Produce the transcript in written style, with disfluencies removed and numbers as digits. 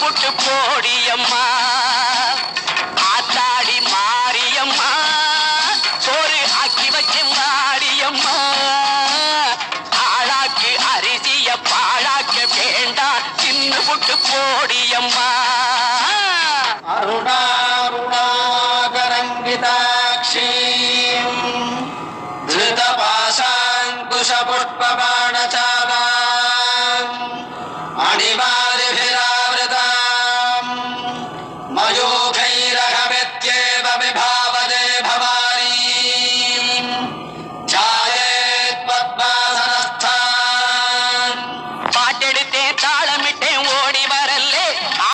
புட்டு போடியம்மா ஆத்தாடி மாரியம்மா சோறு ஆக்கி வச்சு மாரியம்மா ஆளாக்கு அரிசிய பாழாக்க வேண்டாம் சின்ன புட்டு போடியம்மா அருணா